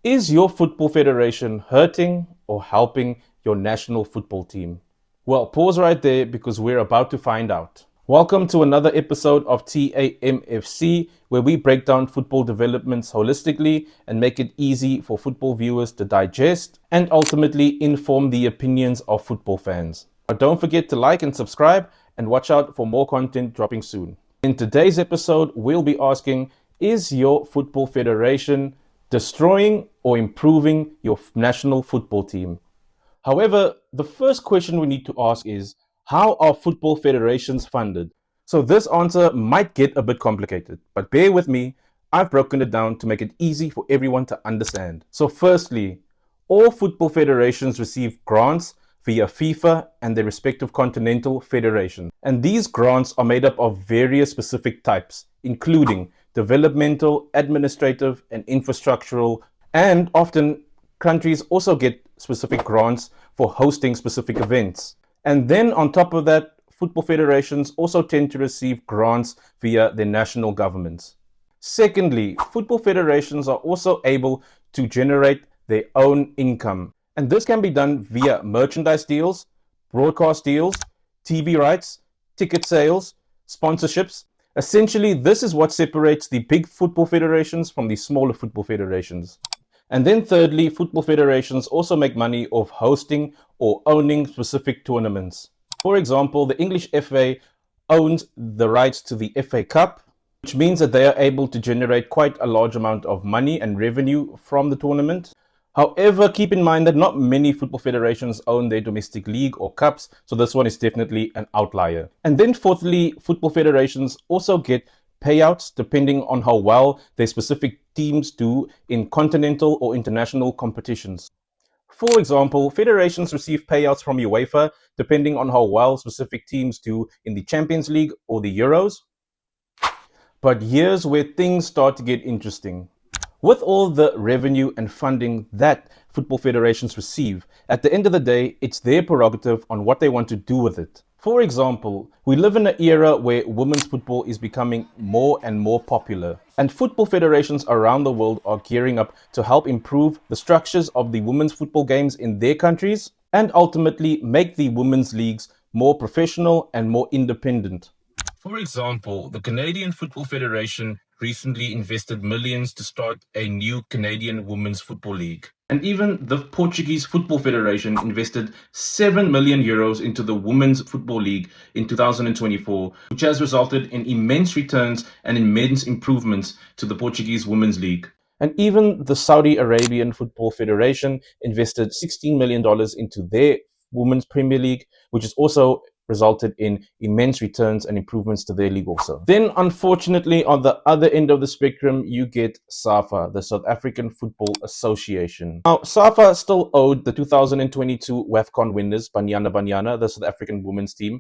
Is your football federation hurting or helping your national football team? Well, pause right there because we're about to find out. Welcome to another episode of TAMFC, where we break down football developments holistically and make it easy for football viewers to digest and ultimately inform the opinions of football fans. Now, don't forget to like and subscribe and watch out for more content dropping soon. In today's episode, we'll be asking, is your football federation destroying or improving your national football team? However, the first question we need to ask is, how are football federations funded? So this answer might get a bit complicated, but bear with me. I've broken it down to make it easy for everyone to understand. So firstly, all football federations receive grants via FIFA and their respective continental federations. And these grants are made up of various specific types, including developmental, administrative, and infrastructural, and often countries also get specific grants for hosting specific events. And then on top of that, football federations also tend to receive grants via their national governments. Secondly, football federations are also able to generate their own income. And this can be done via merchandise deals, broadcast deals, TV rights, ticket sales, sponsorships. Essentially, this is what separates the big football federations from the smaller football federations. And then thirdly, football federations also make money off hosting or owning specific tournaments. For example, the English FA owns the rights to the FA Cup, which means that they are able to generate quite a large amount of money and revenue from the tournament. However, keep in mind that not many football federations own their domestic league or cups, so this one is definitely an outlier. And then fourthly, football federations also get payouts depending on how well their specific teams do in continental or international competitions. For example, federations receive payouts from UEFA depending on how well specific teams do in the Champions League or the Euros. But here's where things start to get interesting. With all the revenue and funding that football federations receive, at the end of the day, it's their prerogative on what they want to do with it. For example, we live in an era where women's football is becoming more and more popular, and football federations around the world are gearing up to help improve the structures of the women's football games in their countries and ultimately make the women's leagues more professional and more independent. For example, the Canadian Football Federation recently invested millions to start a new Canadian Women's Football League. And even the Portuguese Football Federation invested 7 million euros into the Women's Football League in 2024, which has resulted in immense returns and immense improvements to the Portuguese Women's League. And even the Saudi Arabian Football Federation invested $16 million into their Women's Premier League, which is also resulted in immense returns and improvements to their league also. Then, unfortunately, on the other end of the spectrum, you get SAFA, the South African Football Association. Now, SAFA still owed the 2022 WAFCON winners, Banyana Banyana, the South African women's team,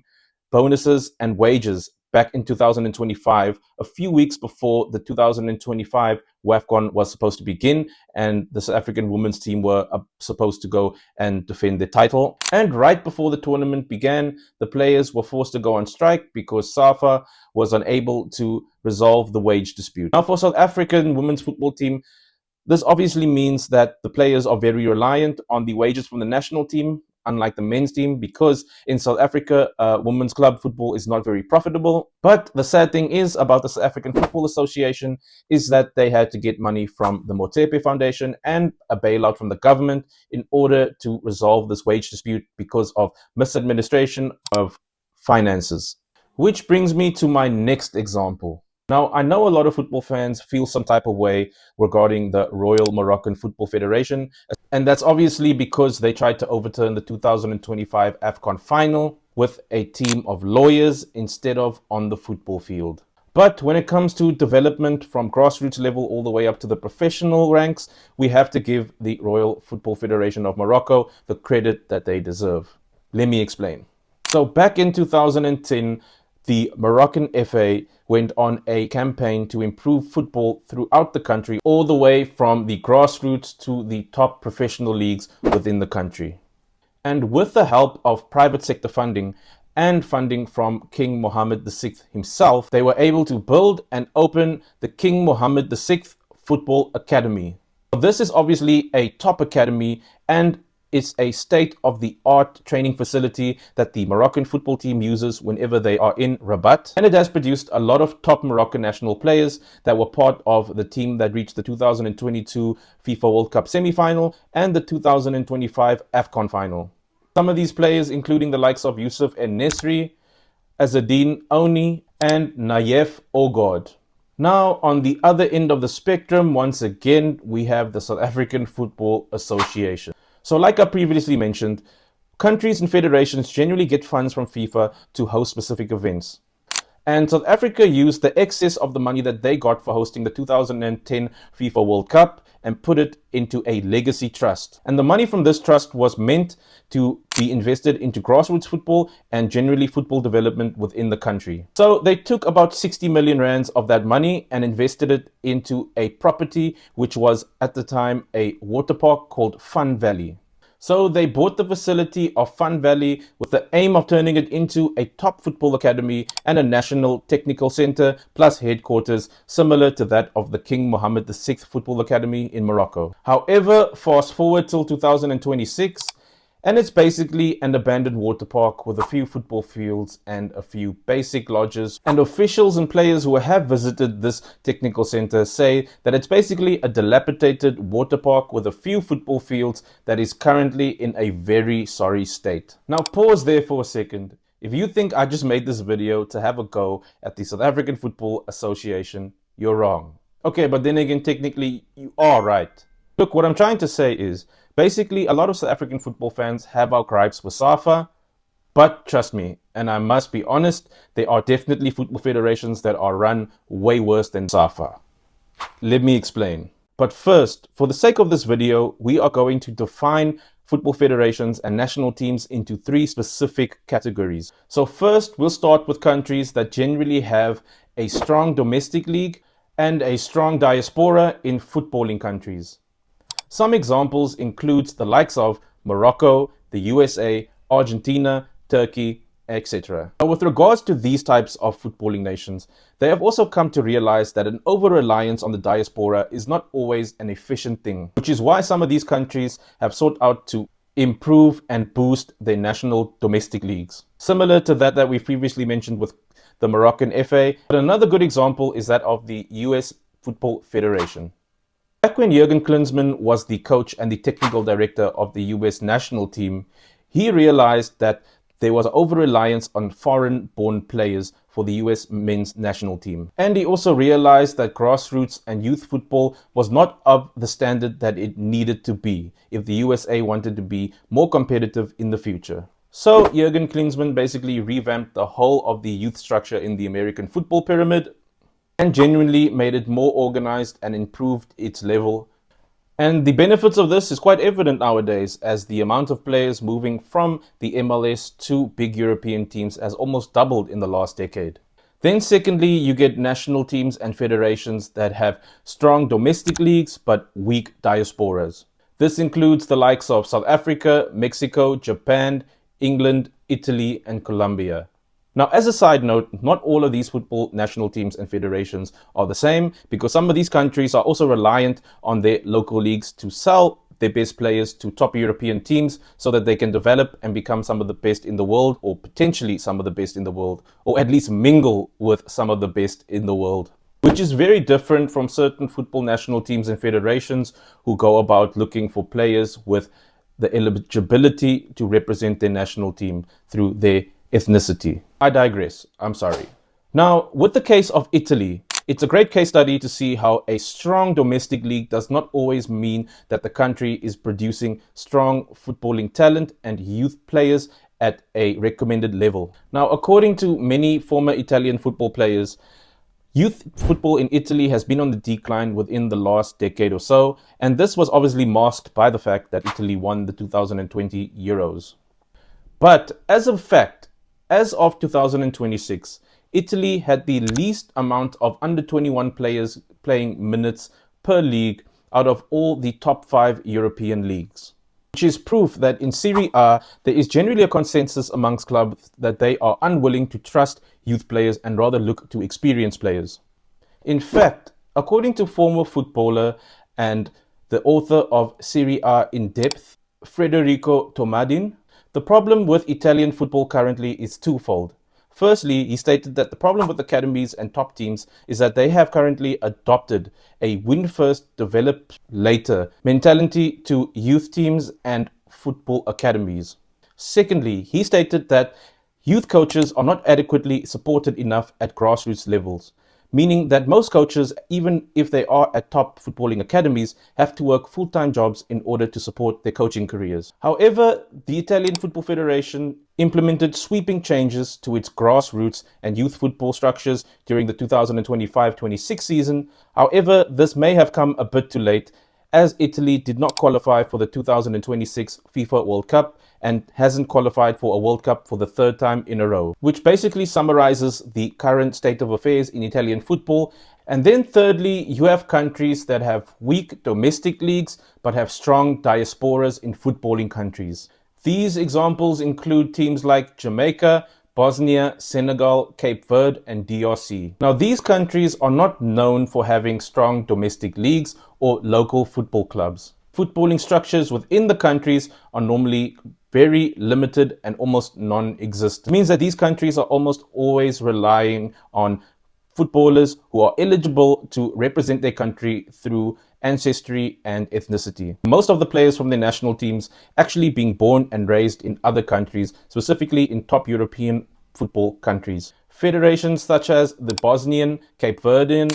bonuses and wages back in 2025, a few weeks before the 2025 WAFCON was supposed to begin, and the South African women's team were supposed to go and defend their title. And right before the tournament began, the players were forced to go on strike because SAFA was unable to resolve the wage dispute. Now, for South African women's football team, this obviously means that the players are very reliant on the wages from the national team, unlike the men's team, because in South Africa, women's club football is not very profitable. But the sad thing is about the South African Football Association is that they had to get money from the Motsepe Foundation and a bailout from the government in order to resolve this wage dispute because of misadministration of finances. Which brings me to my next example. Now, I know a lot of football fans feel some type of way regarding the Royal Moroccan Football Federation, and that's obviously because they tried to overturn the 2025 AFCON final with a team of lawyers instead of on the football field. But when it comes to development from grassroots level all the way up to the professional ranks, we have to give the Royal Football Federation of Morocco the credit that they deserve. Let me explain. So back in 2010, the Moroccan FA went on a campaign to improve football throughout the country, all the way from the grassroots to the top professional leagues within the country. And with the help of private sector funding and funding from King Mohammed VI himself, they were able to build and open the King Mohammed VI Football Academy. This is obviously a top academy and it's a state-of-the-art training facility that the Moroccan football team uses whenever they are in Rabat. And it has produced a lot of top Moroccan national players that were part of the team that reached the 2022 FIFA World Cup semi-final and the 2025 AFCON final. Some of these players, including the likes of Youssef En-Nesyri, Azzedine Oni, and Nayef Ogod. Now, on the other end of the spectrum, once again, we have the South African Football Association. So like I previously mentioned, countries and federations generally get funds from FIFA to host specific events. And South Africa used the excess of the money that they got for hosting the 2010 FIFA World Cup and put it into a legacy trust. And the money from this trust was meant to be invested into grassroots football and generally football development within the country. So they took about 60 million rands of that money and invested it into a property which was at the time a water park called Fun Valley. So they bought the facility of Fun Valley with the aim of turning it into a top football academy and a national technical center plus headquarters similar to that of the King Mohammed VI Football Academy in Morocco. However, fast forward till 2026 and it's basically an abandoned water park with a few football fields and a few basic lodges. And officials and players who have visited this technical center say that it's basically a dilapidated water park with a few football fields that is currently in a very sorry state. Now pause there for a second. If you think I just made this video to have a go at the South African Football Association, you're wrong. Okay, but then again, technically you are right. Look, what I'm trying to say is, basically, a lot of South African football fans have our gripes with SAFA, but trust me, and I must be honest, there are definitely football federations that are run way worse than SAFA. Let me explain. But first, for the sake of this video, we are going to define football federations and national teams into three specific categories. So first, we'll start with countries that generally have a strong domestic league and a strong diaspora in footballing countries. Some examples include the likes of Morocco, the USA, Argentina, Turkey, etc. Now, with regards to these types of footballing nations, they have also come to realize that an over-reliance on the diaspora is not always an efficient thing, which is why some of these countries have sought out to improve and boost their national domestic leagues. Similar to that we previously mentioned with the Moroccan FA, but another good example is that of the US Football Federation. Back when Jurgen Klinsmann was the coach and the technical director of the US national team, he realized that there was over-reliance on foreign-born players for the US men's national team. And he also realized that grassroots and youth football was not of the standard that it needed to be if the USA wanted to be more competitive in the future. So Jurgen Klinsmann basically revamped the whole of the youth structure in the American football pyramid and genuinely made it more organized and improved its level. And the benefits of this is quite evident nowadays, as the amount of players moving from the MLS to big European teams has almost doubled in the last decade. Then secondly, you get national teams and federations that have strong domestic leagues but weak diasporas. This includes the likes of South Africa, Mexico, Japan, England, Italy, and Colombia. Now, as a side note, not all of these football national teams and federations are the same, because some of these countries are also reliant on their local leagues to sell their best players to top European teams so that they can develop and become some of the best in the world, or potentially some of the best in the world, or at least mingle with some of the best in the world. Which is very different from certain football national teams and federations who go about looking for players with the eligibility to represent their national team through their ethnicity. I digress. I'm sorry. Now, with the case of Italy, it's a great case study to see how a strong domestic league does not always mean that the country is producing strong footballing talent and youth players at a recommended level. Now, according to many former Italian football players, youth football in Italy has been on the decline within the last decade or so, and this was obviously masked by the fact that Italy won the 2020 Euros. But as a fact, as of 2026, Italy had the least amount of under-21 players playing minutes per league out of all the top 5 European leagues, which is proof that in Serie A, there is generally a consensus amongst clubs that they are unwilling to trust youth players and rather look to experienced players. In fact, according to former footballer and the author of Serie A in Depth, Federico Tomadin. The problem with Italian football currently is twofold. Firstly, he stated that the problem with academies and top teams is that they have currently adopted a win first, develop later mentality to youth teams and football academies. Secondly, he stated that youth coaches are not adequately supported enough at grassroots levels, meaning that most coaches, even if they are at top footballing academies, have to work full-time jobs in order to support their coaching careers. However, the Italian Football Federation implemented sweeping changes to its grassroots and youth football structures during the 2025-26 season. However, this may have come a bit too late, as Italy did not qualify for the 2026 FIFA World Cup and hasn't qualified for a World Cup for the third time in a row, which basically summarizes the current state of affairs in Italian football. And then thirdly, you have countries that have weak domestic leagues but have strong diasporas in footballing countries. These examples include teams like Jamaica, Bosnia, Senegal, Cape Verde, and DRC. Now, these countries are not known for having strong domestic leagues or local football clubs. Footballing structures within the countries are normally very limited and almost non-existent. It means that these countries are almost always relying on footballers who are eligible to represent their country through ancestry and ethnicity. Most of the players from their national teams actually being born and raised in other countries, specifically in top European football countries. Federations such as the Bosnian, Cape Verdean,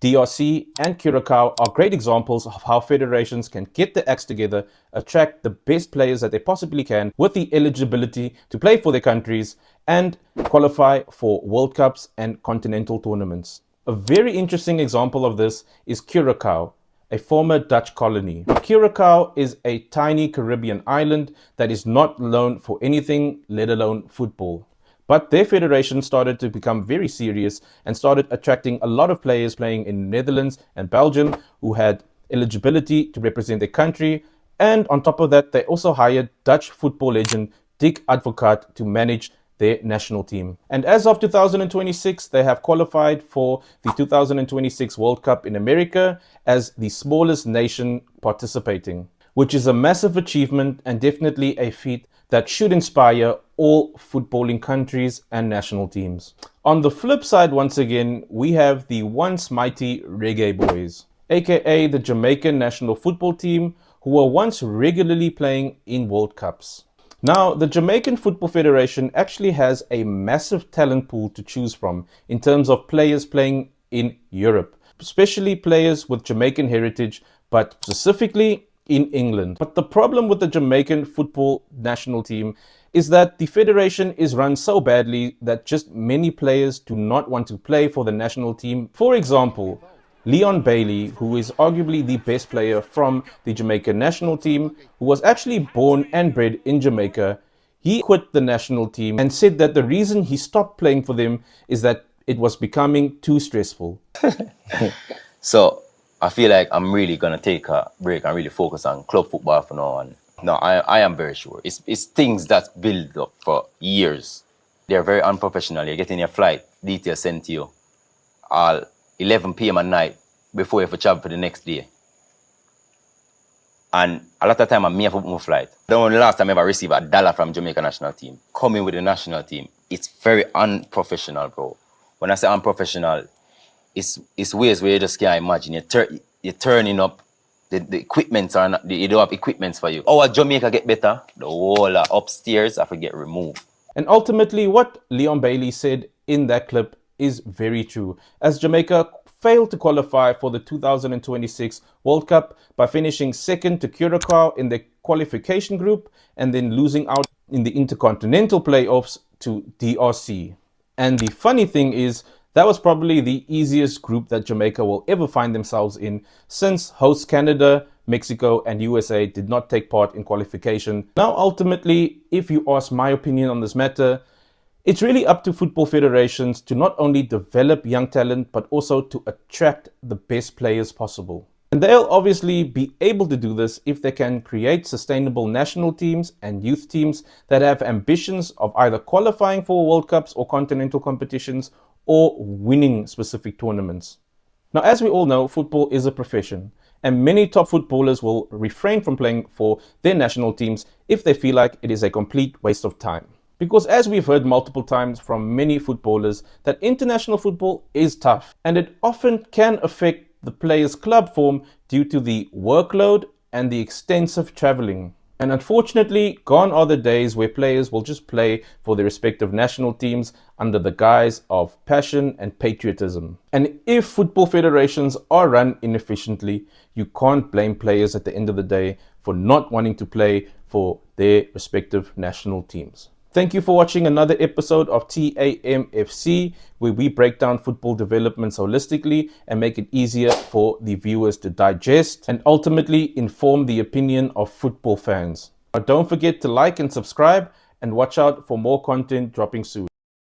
DRC and Curacao are great examples of how federations can get their acts together, attract the best players that they possibly can with the eligibility to play for their countries and qualify for World Cups and continental tournaments. A very interesting example of this is Curacao, a former Dutch colony. Curacao is a tiny Caribbean island that is not known for anything, let alone football. But their federation started to become very serious and started attracting a lot of players playing in Netherlands and Belgium who had eligibility to represent their country. And on top of that, they also hired Dutch football legend Dick Advocaat to manage their national team. And as of 2026, they have qualified for the 2026 World Cup in America as the smallest nation participating, which is a massive achievement and definitely a feat that should inspire all footballing countries and national teams. On the flip side, once again, we have the once mighty Reggae Boys, aka the Jamaican national football team, who were once regularly playing in World Cups. Now, the Jamaican Football Federation actually has a massive talent pool to choose from in terms of players playing in Europe, especially players with Jamaican heritage, but specifically in England. But the problem with the Jamaican football national team is that the federation is run so badly that just many players do not want to play for the national team. For example, Leon Bailey, who is arguably the best player from the Jamaican national team, who was actually born and bred in Jamaica, he quit the national team and said that the reason he stopped playing for them is that it was becoming too stressful. So I feel like I'm really going to take a break and really focus on club football for now. And no, I am very sure. It's things that build up for years. They're very unprofessional. You're getting your flight details sent to you all 11 p.m. at night before you have to travel for the next day. And a lot of time I'm me for my flight. The only last time I ever received $1 from Jamaica national team. Coming with the national team, it's very unprofessional, bro. When I say unprofessional, it's ways where you just can't imagine. You're turning up, the equipments are not, you don't have equipments for you. Oh, Jamaica get better, the whole upstairs have to get removed. And ultimately, what Leon Bailey said in that clip is very true, as Jamaica failed to qualify for the 2026 World Cup by finishing second to Curacao in the qualification group and then losing out in the intercontinental playoffs to DRC. And the funny thing is, that was probably the easiest group that Jamaica will ever find themselves in, since hosts Canada, Mexico and USA did not take part in qualification. Now, ultimately, if you ask my opinion on this matter, it's really up to football federations to not only develop young talent, but also to attract the best players possible. And they'll obviously be able to do this if they can create sustainable national teams and youth teams that have ambitions of either qualifying for World Cups or continental competitions or winning specific tournaments. Now, as we all know, football is a profession, and many top footballers will refrain from playing for their national teams if they feel like it is a complete waste of time. Because as we've heard multiple times from many footballers, that international football is tough and it often can affect the player's club form due to the workload and the extensive traveling. And unfortunately, gone are the days where players will just play for their respective national teams under the guise of passion and patriotism. And if football federations are run inefficiently, you can't blame players at the end of the day for not wanting to play for their respective national teams. Thank you for watching another episode of TAMFC, where we break down football developments holistically and make it easier for the viewers to digest and ultimately inform the opinion of football fans. Now, don't forget to like and subscribe and watch out for more content dropping soon.